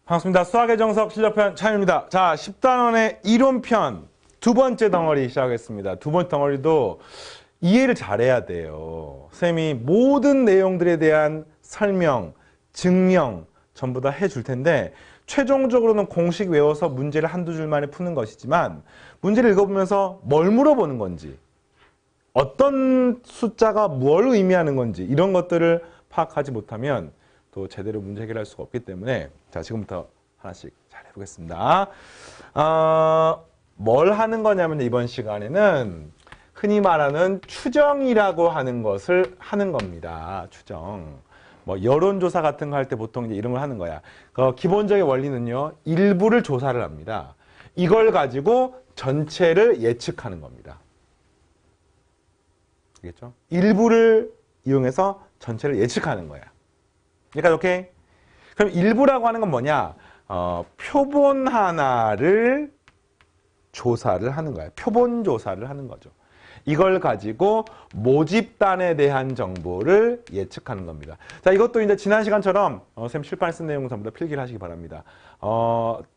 반갑습니다. 수학의 정석 실력편 차윤입니다. 자, 10단원의 이론편 두 번째 덩어리 시작하겠습니다. 두 번째 덩어리도 이해를 잘해야 돼요. 쌤이 모든 내용들에 대한 설명, 증명 전부 다 해줄 텐데 최종적으로는 공식 외워서 문제를 한두 줄 만에 푸는 것이지만 문제를 읽어보면서 뭘 물어보는 건지 어떤 숫자가 뭘 의미하는 건지 이런 것들을 파악하지 못하면 또 제대로 문제 해결할 수가 없기 때문에 자, 지금부터 하나씩 잘 해보겠습니다. 뭘 하는 거냐면 이번 시간에는 흔히 말하는 추정이라고 하는 것을 하는 겁니다. 추정. 뭐 여론조사 같은 거 할 때 보통 이제 이런 걸 하는 거야. 기본적인 원리는요, 일부를 조사를 합니다. 이걸 가지고 전체를 예측하는 겁니다. 알겠죠? 일부를 이용해서 전체를 예측하는 거야. 그러니까 오케이? 그럼 일부라고 하는 건 뭐냐? 표본 하나를 조사를 하는 거야. 표본 조사를 하는 거죠. 이걸 가지고 모집단에 대한 정보를 예측하는 겁니다. 자, 이것도 이제 지난 시간처럼 쌤 칠판에 쓴 내용을 전부 다 필기를 하시기 바랍니다.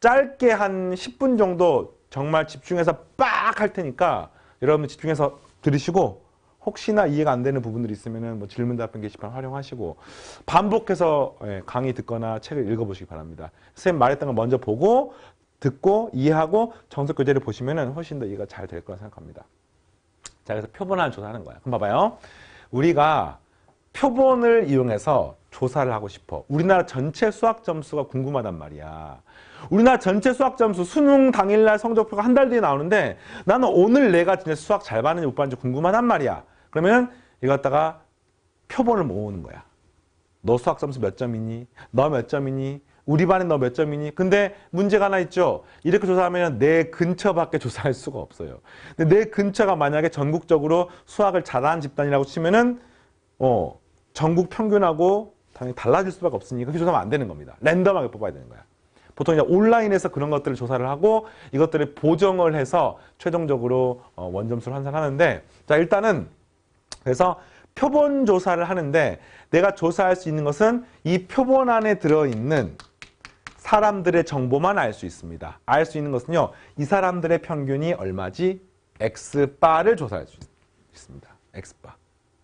짧게 한 10분 정도 정말 집중해서 빡 할 테니까 여러분 집중해서 들으시고 혹시나 이해가 안 되는 부분들이 있으면 뭐 질문 답변 게시판 활용하시고 반복해서 강의 듣거나 책을 읽어보시기 바랍니다. 쌤 말했던 거 먼저 보고 듣고 이해하고 정석 교재를 보시면 훨씬 더 이해가 잘 될 거라 생각합니다. 자, 그래서 표본을 조사하는 거야. 그럼 봐봐요. 우리가 표본을 이용해서 조사를 하고 싶어. 우리나라 전체 수학 점수가 궁금하단 말이야. 우리나라 전체 수학 점수 수능 당일날 성적표가 한 달 뒤에 나오는데 나는 오늘 내가 진짜 수학 잘 봤는지 못 봤는지 궁금하단 말이야. 그러면 이거 갖다가 표본을 모으는 거야. 너 수학 점수 몇 점이니? 너 몇 점이니? 우리 반에 너 몇 점이니? 근데 문제가 하나 있죠. 이렇게 조사하면 내 근처밖에 조사할 수가 없어요. 근데 내 근처가 만약에 전국적으로 수학을 잘하는 집단이라고 치면은 전국 평균하고 당연히 달라질 수밖에 없으니까 그렇게 조사하면 안 되는 겁니다. 랜덤하게 뽑아야 되는 거야. 보통 이제 온라인에서 그런 것들을 조사를 하고 이것들을 보정을 해서 최종적으로 원점수를 환산하는데 자, 일단은 그래서 표본 조사를 하는데 내가 조사할 수 있는 것은 이 표본 안에 들어있는 사람들의 정보만 알 수 있습니다. 알 수 있는 것은요, 이 사람들의 평균이 얼마지? X바를 조사할 수 있습니다. X바.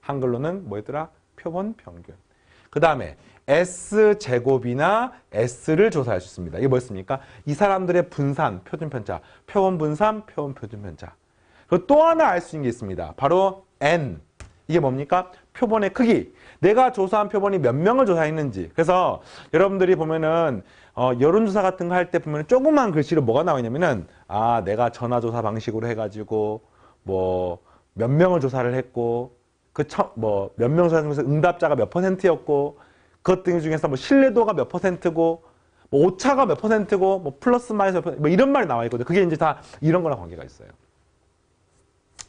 한글로는 뭐였더라? 표본 평균. 그 다음에 S제곱이나 S를 조사할 수 있습니다. 이게 뭐였습니까? 이 사람들의 분산, 표준편차. 표본 분산, 표본 표준편차. 그리고 또 하나 알 수 있는 게 있습니다. 바로 N. 이게 뭡니까? 표본의 크기. 내가 조사한 표본이 몇 명을 조사했는지. 그래서 여러분들이 보면은 여론조사 같은 거 할 때 보면 조그만 글씨로 뭐가 나와 있냐면은 내가 전화조사 방식으로 해가지고 뭐 몇 명을 조사를 했고 몇 명 조사 중에서 응답자가 몇 %였고 그것 등 중에서 뭐 신뢰도가 몇 %고 뭐 오차가 몇 %고 뭐 플러스 마이너스 몇 %, 뭐 이런 말이 나와 있거든요. 그게 이제 다 이런 거랑 관계가 있어요.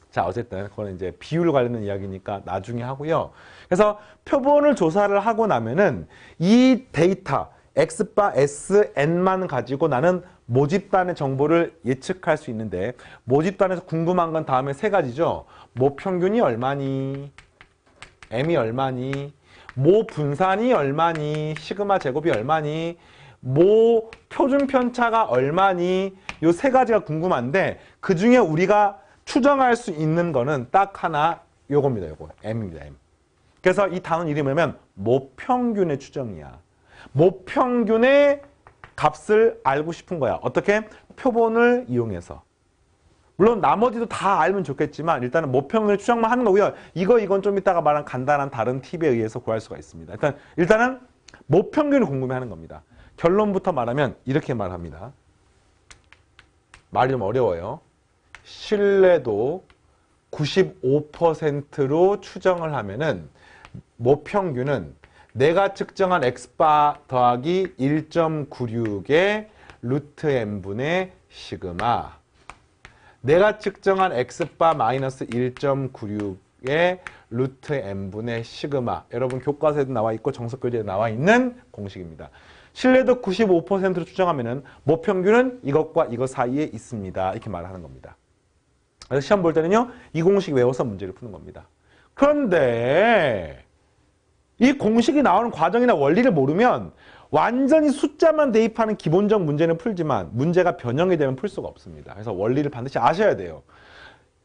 자, 어쨌든 그거는 이제 비율 관련된 이야기니까 나중에 하고요. 그래서 표본을 조사를 하고 나면은 이 데이터 X바 SN만 가지고 나는 모집단의 정보를 예측할 수 있는데 모집단에서 궁금한 건 다음에 세 가지죠. 모 평균이 얼마니? M이 얼마니? 모 분산이 얼마니? 시그마 제곱이 얼마니? 모 표준 편차가 얼마니? 요 세 가지가 궁금한데 그 중에 우리가 추정할 수 있는 거는 딱 하나 요겁니다. 요거 M입니다. M. 그래서 이 단원 이름이 뭐냐면 모평균의 추정이야. 모평균의 값을 알고 싶은 거야. 어떻게? 표본을 이용해서. 물론 나머지도 다 알면 좋겠지만 일단은 모평균의 추정만 하는 거고요. 이건 좀 이따가 말한 간단한 다른 팁에 의해서 구할 수가 있습니다. 일단은 모평균을 궁금해하는 겁니다. 결론부터 말하면 이렇게 말합니다. 말이 좀 어려워요. 신뢰도 95%로 추정을 하면은 모평균은 내가 측정한 X바 더하기 1.96의 루트 N분의 시그마 내가 측정한 X바 마이너스 1.96의 루트 N분의 시그마 여러분 교과서에도 나와 있고 정석교재에 나와 있는 공식입니다. 신뢰도 95%로 추정하면은 모평균은 이것과 이것 사이에 있습니다. 이렇게 말하는 겁니다. 그래서 시험 볼 때는요, 이 공식 외워서 문제를 푸는 겁니다. 그런데 이 공식이 나오는 과정이나 원리를 모르면 완전히 숫자만 대입하는 기본적 문제는 풀지만 문제가 변형이 되면 풀 수가 없습니다. 그래서 원리를 반드시 아셔야 돼요.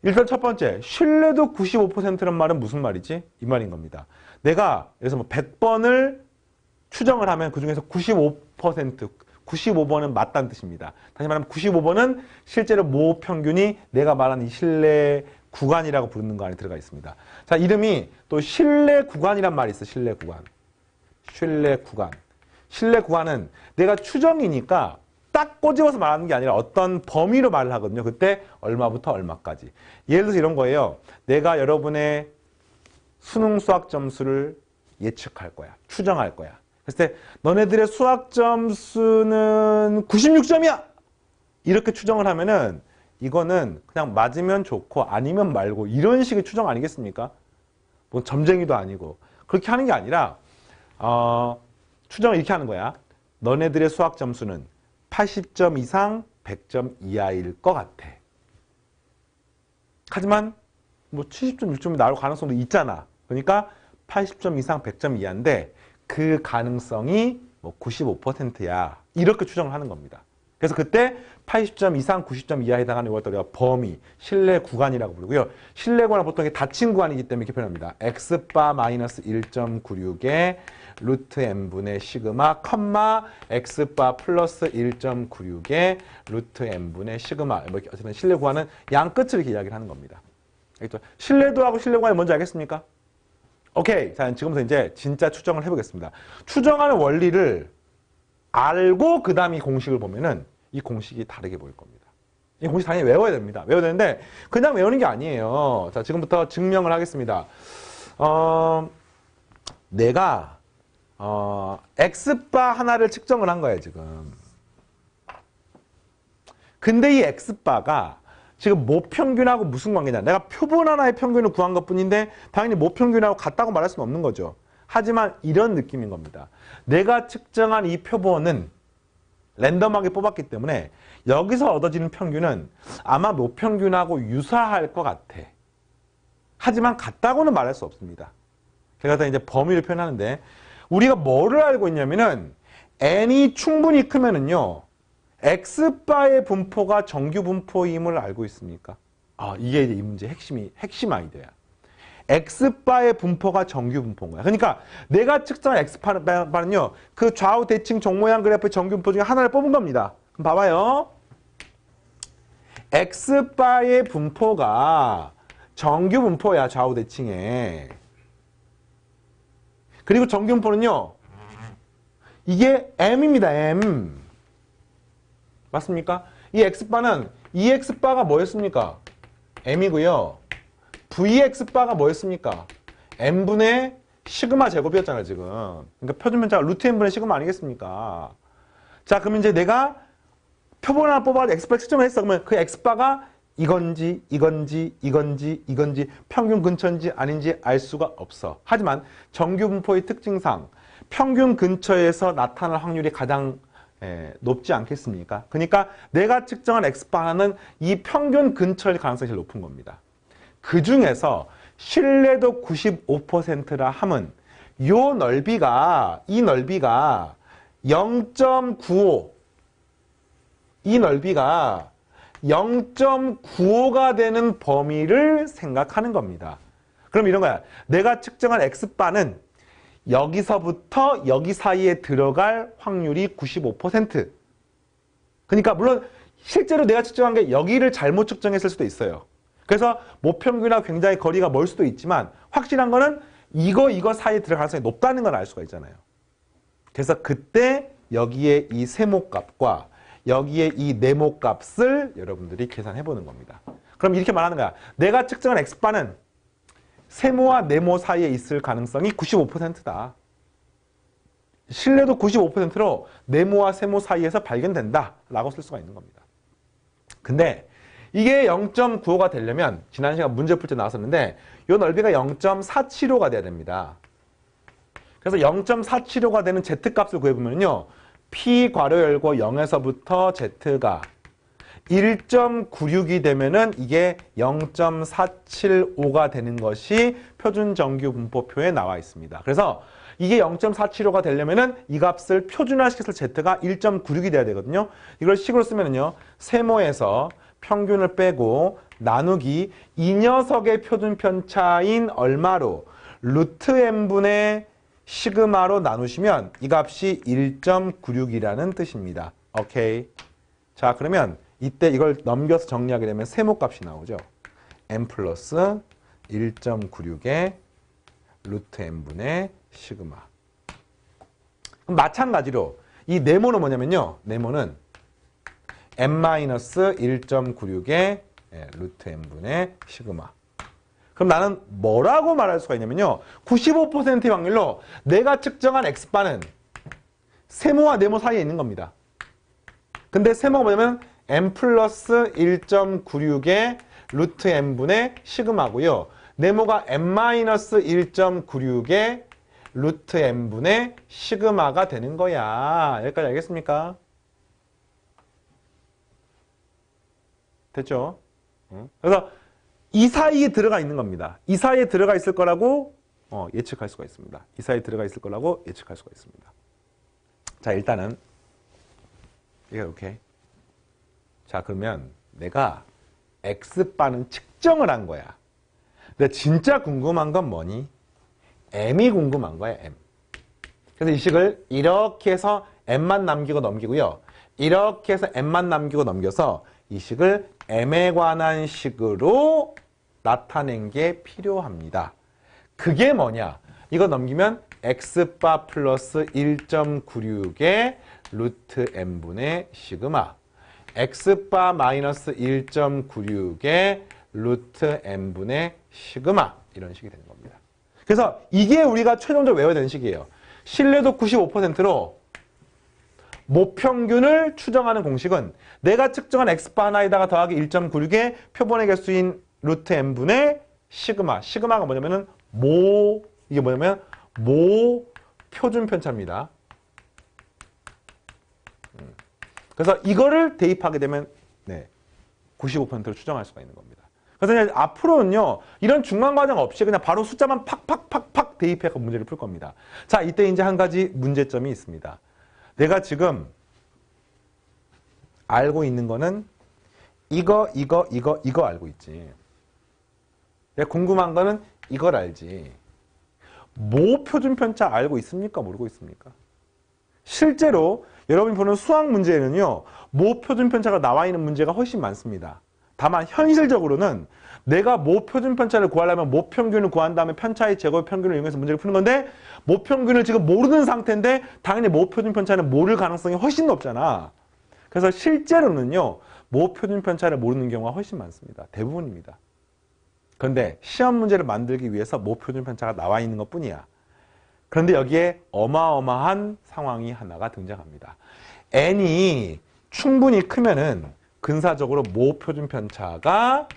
일단 첫 번째, 신뢰도 95%란 말은 무슨 말이지? 이 말인 겁니다. 내가 그래서 뭐 100번을 추정을 하면 그중에서 95%, 95번은 맞다는 뜻입니다. 다시 말하면 95번은 실제로 모 평균이 내가 말하는 이 신뢰 구간이라고 부르는 거 안에 들어가 있습니다. 자, 이름이 또 신뢰 구간이란 말이 있어. 신뢰 구간. 신뢰 구간. 신뢰 구간은 내가 추정이니까 딱 꼬집어서 말하는 게 아니라 어떤 범위로 말을 하거든요. 그때 얼마부터 얼마까지. 예를 들어서 이런 거예요. 내가 여러분의 수능 수학 점수를 예측할 거야. 추정할 거야. 그랬을 때 너네들의 수학 점수는 96점이야! 이렇게 추정을 하면은 이거는 그냥 맞으면 좋고 아니면 말고 이런 식의 추정 아니겠습니까? 뭐 점쟁이도 아니고. 그렇게 하는 게 아니라 추정을 이렇게 하는 거야. 너네들의 수학 점수는 80점 이상 100점 이하일 것 같아. 하지만 뭐 70점, 60점이 나올 가능성도 있잖아. 그러니까 80점 이상 100점 이하인데 그 가능성이 뭐 95%야. 이렇게 추정을 하는 겁니다. 그래서 그때 80점 이상 90점 이하에 해당하는 이걸 우리가 범위, 신뢰 구간이라고 부르고요. 신뢰 구간은 보통 닫힌 구간이기 때문에 이렇게 표현합니다. x바 마이너스 1.96에 루트 n분의 시그마, 컴마 x바 플러스 1.96에 루트 n분의 시그마. 뭐 어쨌든 신뢰 구간은 양 끝을 이렇게 이야기를 하는 겁니다. 알겠죠? 신뢰도하고 신뢰 구간이 뭔지 알겠습니까? 오케이. 자, 지금부터 이제 진짜 추정을 해보겠습니다. 추정하는 원리를 알고 그 다음 이 공식을 보면은 이 공식이 다르게 보일 겁니다. 이 공식 당연히 외워야 됩니다. 외워야 되는데 그냥 외우는 게 아니에요. 자, 지금부터 증명을 하겠습니다. 내가 x바 하나를 측정을 한 거예요, 지금. 근데 이 x바가 지금 모평균하고 무슨 관계냐. 내가 표본 하나의 평균을 구한 것뿐인데 당연히 모평균하고 같다고 말할 수는 없는 거죠. 하지만 이런 느낌인 겁니다. 내가 측정한 이 표본은 랜덤하게 뽑았기 때문에 여기서 얻어지는 평균은 아마 모평균하고 유사할 것 같아. 하지만 같다고는 말할 수 없습니다. 제가 이제 범위를 표현하는데 우리가 뭐를 알고 있냐면은 n이 충분히 크면은요. x바의 분포가 정규 분포임을 알고 있습니까? 이게 이제 이 문제의 핵심 아이디어야. x바의 분포가 정규 분포인 거야. 그러니까 내가 측정한 x바는요. 그 좌우 대칭 정모양 그래프의 정규 분포 중에 하나를 뽑은 겁니다. 그럼 봐봐요. x바의 분포가 정규 분포야. 좌우 대칭에. 그리고 정규 분포는요. 이게 m입니다. m. 맞습니까? 이 x바는 이 x바가 뭐였습니까? m이고요. vx바가 뭐였습니까? n분의 시그마 제곱이었잖아요, 지금. 그러니까 표준변자가 루트 n분의 시그마 아니겠습니까? 자, 그럼 이제 내가 표본 하나 뽑아서 x바 측정을 했어. 그러면 그 x바가 이건지 평균 근처인지 아닌지 알 수가 없어. 하지만 정규 분포의 특징상 평균 근처에서 나타날 확률이 가장 높지 않겠습니까? 그러니까 내가 측정한 x바는 이 평균 근처일 가능성이 제일 높은 겁니다. 그 중에서 신뢰도 95%라 함은 이 넓이가 0.95 이 넓이가 0.95가 되는 범위를 생각하는 겁니다. 그럼 이런 거야. 내가 측정한 x바는 여기서부터 여기 사이에 들어갈 확률이 95%. 그러니까 물론 실제로 내가 측정한 게 여기를 잘못 측정했을 수도 있어요. 그래서 모평균하고 굉장히 거리가 멀 수도 있지만 확실한 거는 이거 사이에 들어갈 가능성이 높다는 걸 알 수가 있잖아요. 그래서 그때 여기에 이 세모값과 여기에 이 네모값을 여러분들이 계산해 보는 겁니다. 그럼 이렇게 말하는 거야. 내가 측정한 x바는 세모와 네모 사이에 있을 가능성이 95%다. 신뢰도 95%로 네모와 세모 사이에서 발견된다 라고 쓸 수가 있는 겁니다. 근데 이게 0.95가 되려면 지난 시간 문제 풀 때 나왔었는데 이 넓이가 0.475가 돼야 됩니다. 그래서 0.475가 되는 z값을 구해보면요. p 괄호 열고 0에서부터 z가 1.96이 되면은 이게 0.475가 되는 것이 표준 정규 분포표에 나와 있습니다. 그래서 이게 0.475가 되려면은 이 값을 표준화시켜서 z가 1.96이 돼야 되거든요. 이걸 식으로 쓰면은요. 세모에서 평균을 빼고 나누기 이 녀석의 표준 편차인 얼마로 루트 n분의 시그마로 나누시면 이 값이 1.96이라는 뜻입니다. 오케이. 자, 그러면 이때 이걸 넘겨서 정리하게 되면 세모 값이 나오죠. n 플러스 1.96의 루트 n분의 시그마. 그럼 마찬가지로 이 네모는 뭐냐면요. 네모는 n-1.96의 루트 n분의 시그마. 그럼 나는 뭐라고 말할 수가 있냐면요. 95%의 확률로 내가 측정한 x바는 세모와 네모 사이에 있는 겁니다. 근데 세모가 뭐냐면 n 플러스 1.96의 루트 n분의 시그마고요. 네모가 n-1.96의 루트 n분의 시그마가 되는 거야. 여기까지 알겠습니까? 됐죠? 그래서 이 사이에 들어가 있는 겁니다. 이 사이에 들어가 있을 거라고 예측할 수가 있습니다. 이 사이에 들어가 있을 거라고 예측할 수가 있습니다. 자, 일단은 이렇게. 자, 그러면 내가 x바는 측정을 한 거야. 근데 진짜 궁금한 건 뭐니? m이 궁금한 거야, m. 그래서 이 식을 이렇게 해서 m만 남기고 넘기고요. 이렇게 해서 m만 남기고 넘겨서 이 식을 m에 관한 식으로 나타낸 게 필요합니다. 그게 뭐냐? 이거 넘기면 x바 플러스 1.96의 루트 n분의 시그마, x바 마이너스 1.96의 루트 n분의 시그마, 이런 식이 되는 겁니다. 그래서 이게 우리가 최종적으로 외워야 되는 식이에요. 신뢰도 95%로 모평균을 추정하는 공식은 내가 측정한 x바 하나에다가 더하기 1.96의 표본의 개수인 루트 n분의 시그마. 시그마가 뭐냐면은 이게 뭐냐면 표준 편차입니다. 그래서 이거를 대입하게 되면 95%로 추정할 수가 있는 겁니다. 그래서 이제 앞으로는요, 이런 중간 과정 없이 그냥 바로 숫자만 팍팍팍팍 대입해서 문제를 풀 겁니다. 자, 이때 이제 한 가지 문제점이 있습니다. 내가 지금 알고 있는 거는 이거 알고 있지. 내가 궁금한 거는 이걸 알지. 표준 편차 알고 있습니까? 모르고 있습니까? 실제로 여러분이 보는 수학 문제에는요, 표준 편차가 나와 있는 문제가 훨씬 많습니다. 다만 현실적으로는 내가 표준 편차를 구하려면 모평균을 구한 다음에 편차의 제곱 평균을 이용해서 문제를 푸는 건데, 모평균을 지금 모르는 상태인데 당연히 표준 편차는 모를 가능성이 훨씬 높잖아. 그래서 실제로는요, 표준 편차를 모르는 경우가 훨씬 많습니다. 대부분입니다. 그런데 시험 문제를 만들기 위해서 표준 편차가 나와 있는 것 뿐이야. 그런데 여기에 어마어마한 상황이 하나가 등장합니다. n이 충분히 크면은 근사적으로 표준 편차가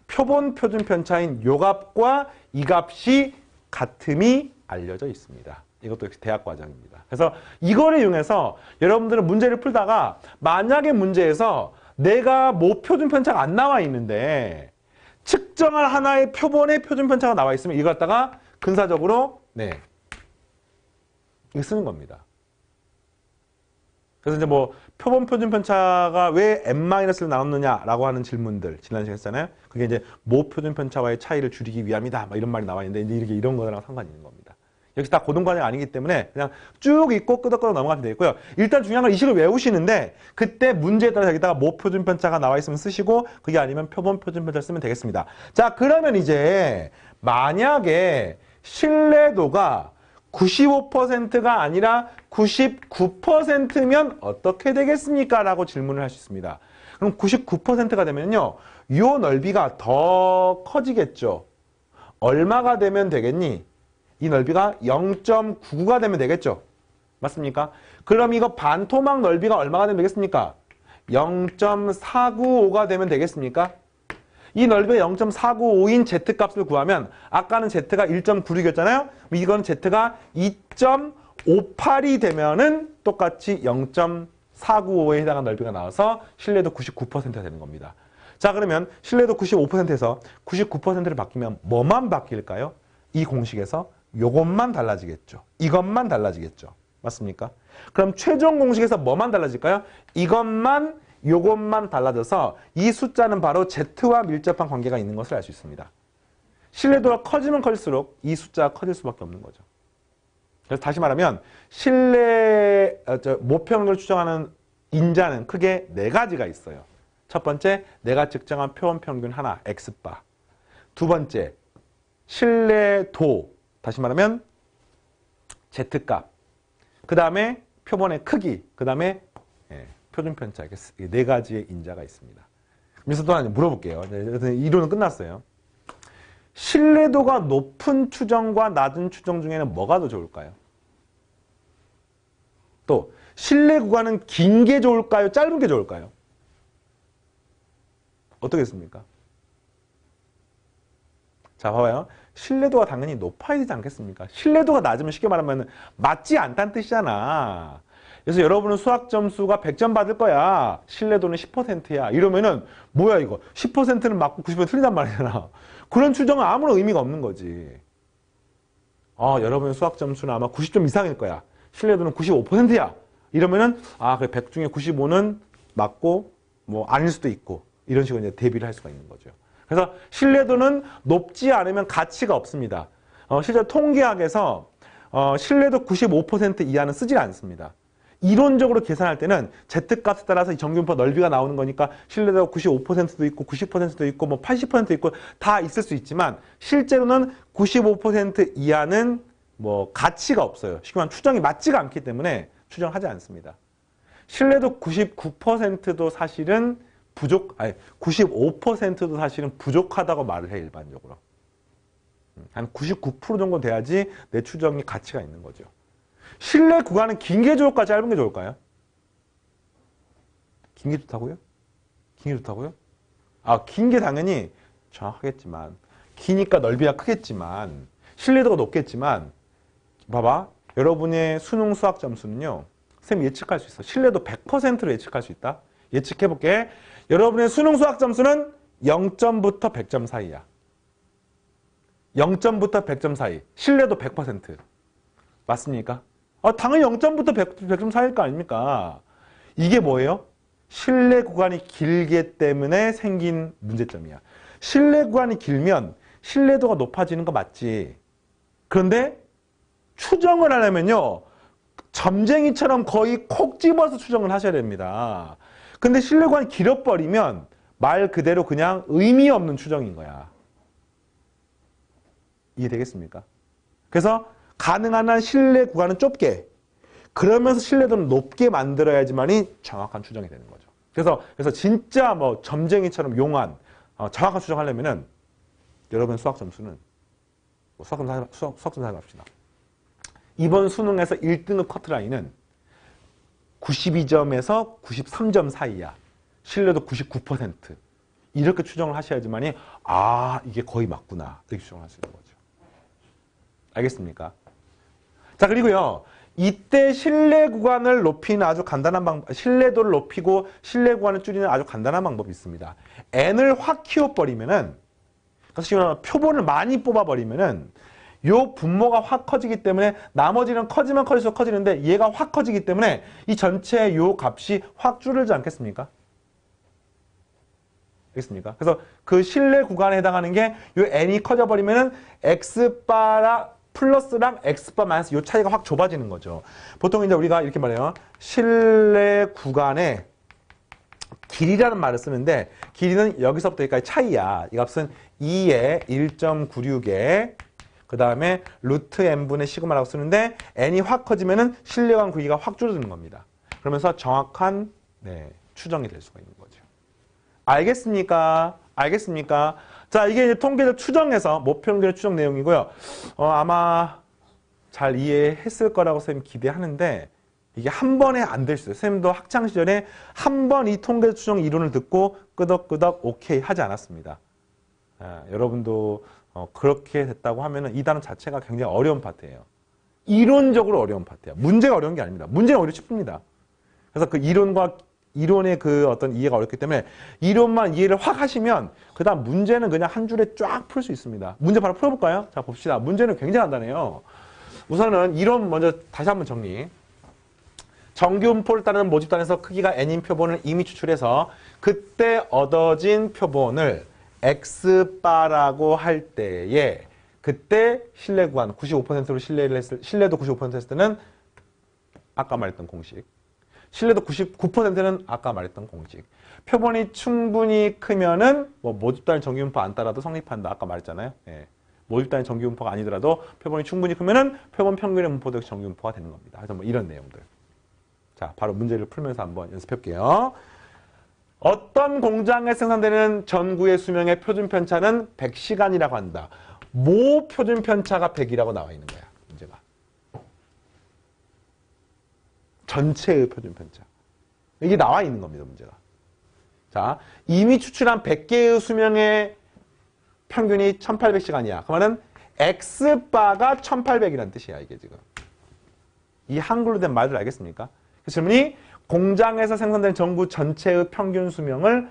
표본 표준 편차인 요 값과 이 값이 같음이 알려져 있습니다. 이것도 역시 대학 과정입니다. 그래서 이거를 이용해서 여러분들은 문제를 풀다가 만약에 문제에서 내가 표준 편차가 안 나와 있는데 측정할 하나의 표본의 표준 편차가 나와 있으면 이걸 갖다가 근사적으로 이거 쓰는 겁니다. 그래서 이제 표본 표준 편차가 왜 n-를 나눴느냐라고 하는 질문들 지난 시간에 했잖아요. 그게 이제 표준 편차와의 차이를 줄이기 위함이다. 이런 말이 나와 있는데 이제 이런 거랑 상관이 있는 겁니다. 역시 다 고등과정이 아니기 때문에 그냥 쭉 읽고 끄덕끄덕 넘어가면 되겠고요. 일단 중요한 건 이 식을 외우시는데 그때 문제에 따라 여기다가 표준 편차가 나와 있으면 쓰시고 그게 아니면 표본 표준 편차를 쓰면 되겠습니다. 자, 그러면 이제 만약에 신뢰도가 95%가 아니라 99%면 어떻게 되겠습니까? 라고 질문을 할 수 있습니다. 그럼 99%가 되면요, 이 넓이가 더 커지겠죠. 얼마가 되면 되겠니? 이 넓이가 0.99가 되면 되겠죠. 맞습니까? 그럼 이거 반토막 넓이가 얼마가 되면 되겠습니까? 0.495가 되면 되겠습니까? 이 넓이가 0.495인 z값을 구하면 아까는 z가 1.96이었잖아요. 이건 z가 2.58이 되면은 똑같이 0.495 495에 해당하는 넓이가 나와서 신뢰도 99%가 되는 겁니다. 자, 그러면 신뢰도 95%에서 99%를 바뀌면 뭐만 바뀔까요? 이 공식에서 요것만 달라지겠죠. 이것만 달라지겠죠. 맞습니까? 그럼 최종 공식에서 뭐만 달라질까요? 이것만, 요것만 달라져서 이 숫자는 바로 Z와 밀접한 관계가 있는 것을 알 수 있습니다. 신뢰도가 커지면 커질수록 이 숫자가 커질 수밖에 없는 거죠. 그래서 다시 말하면 모평을 추정하는 인자는 크게 네 가지가 있어요. 첫 번째, 내가 측정한 표본 평균 하나, X바. 두 번째, 신뢰도, 다시 말하면 Z값. 그 다음에 표본의 크기, 그 다음에 표준편차. 이렇게 네 가지의 인자가 있습니다. 그래서 또 하나 물어볼게요. 이론은 끝났어요. 신뢰도가 높은 추정과 낮은 추정 중에는 뭐가 더 좋을까요? 또 신뢰 구간은 긴 게 좋을까요? 짧은 게 좋을까요? 어떻겠습니까? 자, 봐봐요. 신뢰도가 당연히 높아야 되지 않겠습니까? 신뢰도가 낮으면 쉽게 말하면 맞지 않다는 뜻이잖아. 그래서 여러분은 수학 점수가 100점 받을 거야. 신뢰도는 10%야. 이러면은 뭐야 이거? 10%는 맞고 90% 틀린단 말이잖아. 그런 추정은 아무런 의미가 없는 거지. 여러분의 수학 점수는 아마 90점 이상일 거야. 신뢰도는 95%야. 이러면은 그래 100 중에 95는 맞고 뭐 아닐 수도 있고 이런 식으로 이제 대비를 할 수가 있는 거죠. 그래서 신뢰도는 높지 않으면 가치가 없습니다. 실제 통계학에서 신뢰도 95% 이하는 쓰질 않습니다. 이론적으로 계산할 때는 Z값에 따라서 이 정규분포 넓이가 나오는 거니까 신뢰도가 95%도 있고 90%도 있고 뭐 80%도 있고 다 있을 수 있지만 실제로는 95% 이하는 뭐 가치가 없어요. 쉽게 말하면 추정이 맞지가 않기 때문에 추정하지 않습니다. 신뢰도 99%도 사실은 95%도 사실은 부족하다고 말을 해, 일반적으로. 한 99% 정도 돼야지 내 추정이 가치가 있는 거죠. 신뢰 구간은 긴 게 좋을까, 짧은 게 좋을까요? 긴 게 좋다고요? 긴 게 좋다고요? 긴 게 당연히 정확하겠지만, 기니까 넓이가 크겠지만, 신뢰도가 높겠지만, 봐봐. 여러분의 수능 수학 점수는요, 쌤 예측할 수 있어. 신뢰도 100%로 예측할 수 있다. 예측해볼게. 여러분의 수능 수학 점수는 0점부터 100점 사이야. 0점부터 100점 사이. 신뢰도 100%. 맞습니까? 당연히 0점부터 100점 사이일 거 아닙니까? 이게 뭐예요? 신뢰 구간이 길기 때문에 생긴 문제점이야. 신뢰 구간이 길면 신뢰도가 높아지는 거 맞지. 그런데 추정을 하려면요. 점쟁이처럼 거의 콕 집어서 추정을 하셔야 됩니다. 근데 신뢰 구간이 길어버리면 말 그대로 그냥 의미 없는 추정인 거야. 이해되겠습니까? 그래서 가능한 한 신뢰 구간은 좁게, 그러면서 신뢰도는 높게 만들어야지만이 정확한 추정이 되는 거죠. 그래서 진짜 뭐 점쟁이처럼 용한 정확한 추정하려면은 여러분 수학 점수는 수학 점수 해봅시다. 이번 수능에서 1등급 커트라인은 92점에서 93점 사이야. 신뢰도 99%. 이렇게 추정을 하셔야지만이 이게 거의 맞구나. 이렇게 추정을 할 수 있는 거죠. 알겠습니까? 자, 그리고요. 이때 신뢰 구간을 높이는 아주 간단한 방법, 신뢰도를 높이고 신뢰 구간을 줄이는 아주 간단한 방법이 있습니다. n을 확 키워버리면은, 그래서 표본을 많이 뽑아버리면은 요 분모가 확 커지기 때문에 나머지는 커지면 커질수록 커지는데 얘가 확 커지기 때문에 이 전체 요 값이 확 줄어들지 않겠습니까? 알겠습니까? 그래서 그 신뢰 구간에 해당하는 게 요 n이 커져버리면은 x바랑 플러스랑 x바 마이너스 요 차이가 확 좁아지는 거죠. 보통 이제 우리가 이렇게 말해요. 신뢰 구간의 길이라는 말을 쓰는데 길이는 여기서부터 여기까지 차이야. 이 값은 2에 1.96에 그 다음에 루트 n분의 시그마라고 쓰는데 n이 확 커지면은 신뢰관 크기가 확 줄어드는 겁니다. 그러면서 정확한 추정이 될 수가 있는 거죠. 알겠습니까? 알겠습니까? 자, 이게 이제 통계적 추정에서 모평균의 추정 내용이고요. 아마 잘 이해했을 거라고 선생님 기대하는데 이게 한 번에 안 될 수 있어요. 선생님도 학창 시절에 한 번 이 통계적 추정 이론을 듣고 끄덕끄덕 오케이 하지 않았습니다. 여러분도 그렇게 됐다고 하면은 이 단원 자체가 굉장히 어려운 파트예요. 이론적으로 어려운 파트야. 문제가 어려운 게 아닙니다. 문제는 오히려 쉽습니다. 그래서 그 이론의 그 어떤 이해가 어렵기 때문에 이론만 이해를 확 하시면 그 다음 문제는 그냥 한 줄에 쫙 풀 수 있습니다. 문제 바로 풀어볼까요? 자, 봅시다. 문제는 굉장히 간단해요. 우선은 이론 먼저 다시 한번 정리. 정규분포를 따르는 모집단에서 크기가 n인 표본을 이미 추출해서 그때 얻어진 표본을 x바라고 할 때에 그때 신뢰 구간 95%로 신뢰도 95% 했을 때는 아까 말했던 공식. 신뢰도 99%는 아까 말했던 공식. 표본이 충분히 크면은 뭐 모집단의 정규분포 안 따라도 성립한다. 아까 말했잖아요. 예. 모집단의 정규분포가 아니더라도 표본이 충분히 크면은 표본 평균의 분포도 정규분포가 되는 겁니다. 그래서 뭐 이런 내용들. 자, 바로 문제를 풀면서 한번 연습해 볼게요. 어떤 공장에 생산되는 전구의 수명의 표준 편차는 100시간이라고 한다. 모 표준 편차가 100이라고 나와 있는 거야. 문제가. 전체의 표준 편차. 이게 나와 있는 겁니다. 문제가. 자, 이미 추출한 100개의 수명의 평균이 1800시간이야. 그러면은 X바가 1800이라는 뜻이야. 이게 지금. 이 한글로 된 말들 알겠습니까? 그 질문이 공장에서 생산된 전구 전체의 평균 수명을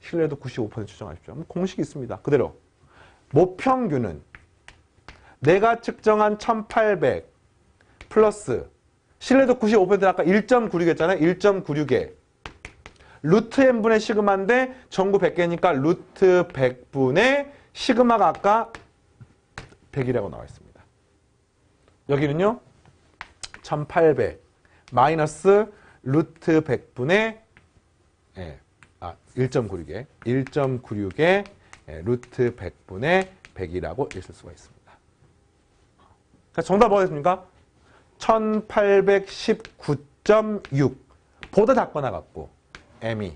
신뢰도 95% 추정하십시오. 공식이 있습니다. 그대로. 모평균은 내가 측정한 1800 플러스 신뢰도 95%는 아까 1.96 했잖아요. 1.96에 루트 n분의 시그마인데 전구 100개니까 루트 100분의 시그마가 아까 100이라고 나와 있습니다. 여기는요. 1800 마이너스 루트 100분의 1.96에 루트 100분의 100이라고 있을 수가 있습니다. 그러니까 정답 뭐가 됐습니까? 1819.6 보다 작거나 같고 m이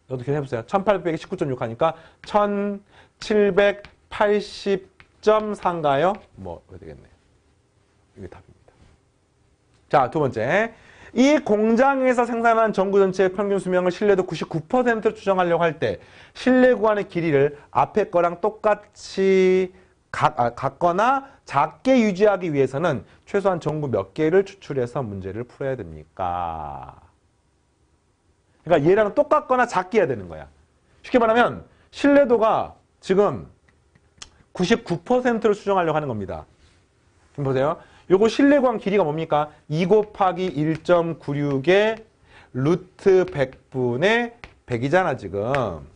여기도 계산해보세요. 1800에 19.6 하니까 1780.4인가요? 뭐 되겠네. 이게 답입니다. 자, 두 번째. 이 공장에서 생산한 전구 전체의 평균 수명을 신뢰도 99%로 추정하려고 할 때 신뢰 구간의 길이를 앞에 거랑 똑같이 같거나 작게 유지하기 위해서는 최소한 전구 몇 개를 추출해서 문제를 풀어야 됩니까? 그러니까 얘랑 똑같거나 작게 해야 되는 거야. 쉽게 말하면 신뢰도가 지금 99%를 추정하려고 하는 겁니다. 지금 보세요. 요거 신뢰 구간 길이가 뭡니까? 2 곱하기 1.96의 루트 100분의 100이잖아 지금.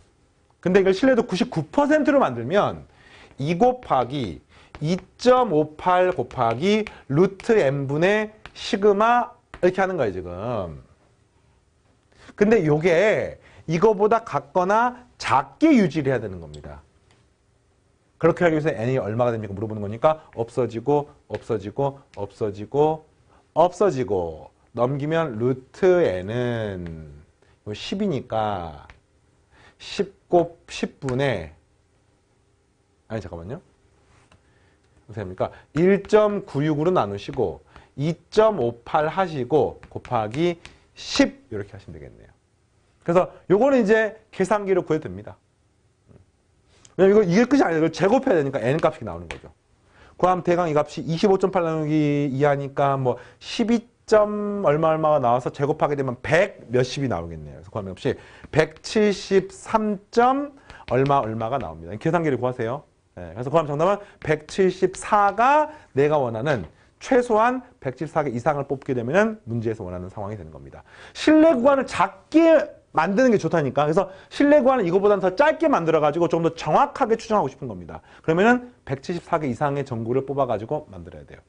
근데 이걸 신뢰도 99%로 만들면 2 곱하기 2.58 곱하기 루트 n분의 시그마 이렇게 하는 거예요 지금. 근데 요게 이거보다 같거나 작게 유지를 해야 되는 겁니다. 그렇게 하기 위해서 n이 얼마가 됩니까? 물어보는 거니까 없어지고 없어지고 없어지고 없어지고 넘기면 루트 n은 10이니까 10분의 아니 잠깐만요. 어떻게 합니까? 1.96으로 나누시고 2.58 하시고 곱하기 10 이렇게 하시면 되겠네요. 그래서 요거는 이제 계산기로 구해도 됩니다. 왜냐면 이게 끝이 아니라 이걸 제곱해야 되니까 n 값이 나오는 거죠. 그럼 대강 이 값이 25.8 나누기 2하니까 뭐 12점 얼마가 나와서 제곱하게 되면 100 몇십이 나오겠네요. 그래서 구하면 없이 173점 얼마가 나옵니다. 계산기를 구하세요. 네, 그래서 그럼 정답은 174가 내가 원하는 최소한 174개 이상을 뽑게 되면 문제에서 원하는 상황이 되는 겁니다. 신뢰 구간을 작게 만드는 게 좋다니까. 그래서 신뢰 구간을 이거보다는 더 짧게 만들어가지고 좀 더 정확하게 추정하고 싶은 겁니다. 그러면은 174개 이상의 전구를 뽑아가지고 만들어야 돼요.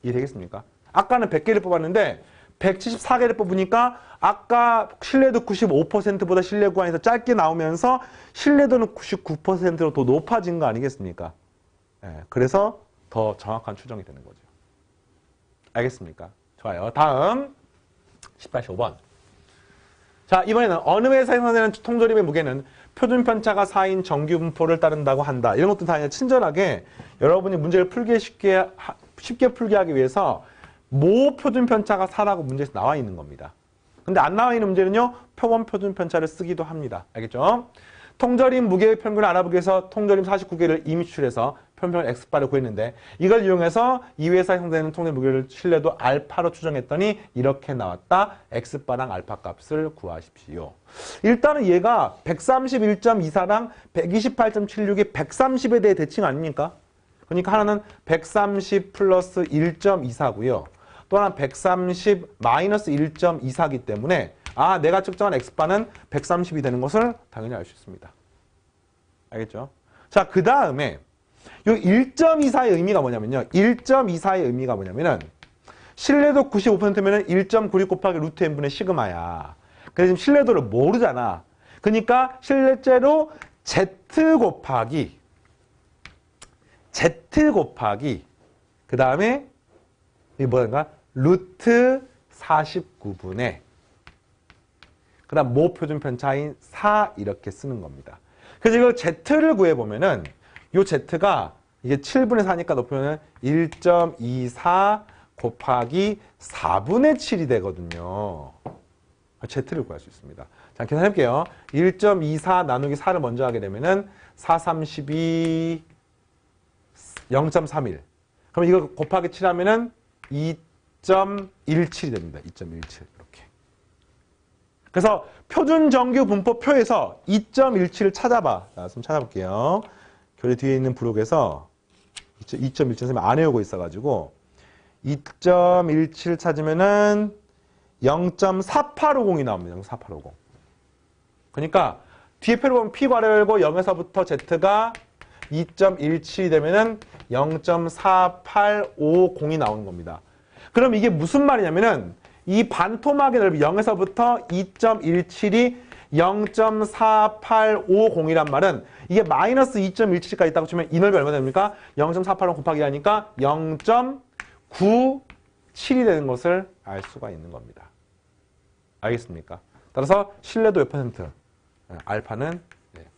이해되겠습니까? 아까는 100개를 뽑았는데 174개를 뽑으니까 아까 신뢰도 95%보다 신뢰 구간이 더 짧게 나오면서 신뢰도는 99%로 더 높아진 거 아니겠습니까? 네, 그래서 더 정확한 추정이 되는 거죠. 알겠습니까? 좋아요. 다음 18-5번. 자, 이번에는 어느 회사에서 생산되는 통조림의 무게는 표준 편차가 4인 정규 분포를 따른다고 한다. 이런 것도 다 그냥 친절하게 여러분이 문제를 쉽게 풀게 하기 위해서 모 표준 편차가 4라고 문제에서 나와 있는 겁니다. 근데 안 나와 있는 문제는요. 표본 표준 편차를 쓰기도 합니다. 알겠죠? 통조림 무게의 평균을 알아보기 위해서 통조림 49개를 이미 추출해서 표본별 X바를 구했는데 이걸 이용해서 이 회사에 형성되는 통계 무게를 신뢰도 알파로 추정했더니 이렇게 나왔다. X바랑 알파 값을 구하십시오. 일단은 얘가 131.24랑 128.76이 130에 대해 대칭 아닙니까? 그러니까 하나는 130 플러스 1.24고요. 또 하나는 130 마이너스 1.24기 때문에 내가 측정한 X바는 130이 되는 것을 당연히 알 수 있습니다. 알겠죠? 자, 그 다음에 이 1.24의 의미가 뭐냐면요. 1.24의 의미가 뭐냐면은 신뢰도 95%면은 1.96 곱하기 루트 n분의 시그마야. 그래서 지금 신뢰도를 모르잖아. 그러니까 실제로 Z 곱하기 그 다음에 이게 뭐인가? 루트 49분의 그 다음 모 표준 편차인 4 이렇게 쓰는 겁니다. 그래서 이거 Z를 구해보면은 요 Z가 이게 7분의 4니까 높이면 1.24 곱하기 4분의 7이 되거든요. Z를 구할 수 있습니다. 자, 계산해볼게요. 1.24 나누기 4를 먼저 하게 되면은 4, 32, 0.31. 그럼 이거 곱하기 7 하면은 2.17이 됩니다. 2.17. 이렇게. 그래서 표준 정규 분포표에서 2.17을 찾아봐. 자, 좀 찾아볼게요. 교재 뒤에 있는 부록에서 2.17 안 외우고 있어가지고 2.17 찾으면은 0.4850이 나옵니다. 0.4850. 그러니까 뒤에 표를 보면 P 괄호열고 0에서부터 Z가 2.17이 되면은 0.4850이 나오는 겁니다. 그럼 이게 무슨 말이냐면은 이 반토막의 넓이 0에서부터 2.17이 0.4850이란 말은 이게 마이너스 2.17까지 있다고 치면 이 넓이 얼마 됩니까? 0.4850 곱하기 하니까 0.97이 되는 것을 알 수가 있는 겁니다. 알겠습니까? 따라서 신뢰도 몇 퍼센트? 알파는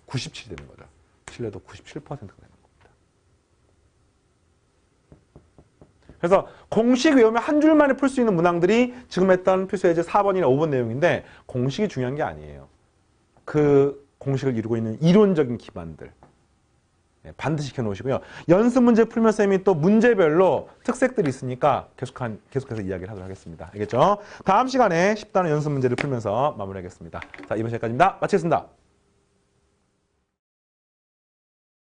97이 되는 거죠. 신뢰도 97%가 되는 겁니다. 그래서 공식 외우면 한 줄 만에 풀 수 있는 문항들이 지금 했던 필수 예제 4번이나 5번 내용인데 공식이 중요한 게 아니에요. 그 공식을 이루고 있는 이론적인 기반들 반드시 켜놓으시고요. 연습 문제 풀면 쌤이 또 문제별로 특색들이 있으니까 계속해서 이야기를 하도록 하겠습니다. 알겠죠? 다음 시간에 10단원 연습 문제를 풀면서 마무리하겠습니다. 자, 이번 시간까지입니다. 마치겠습니다.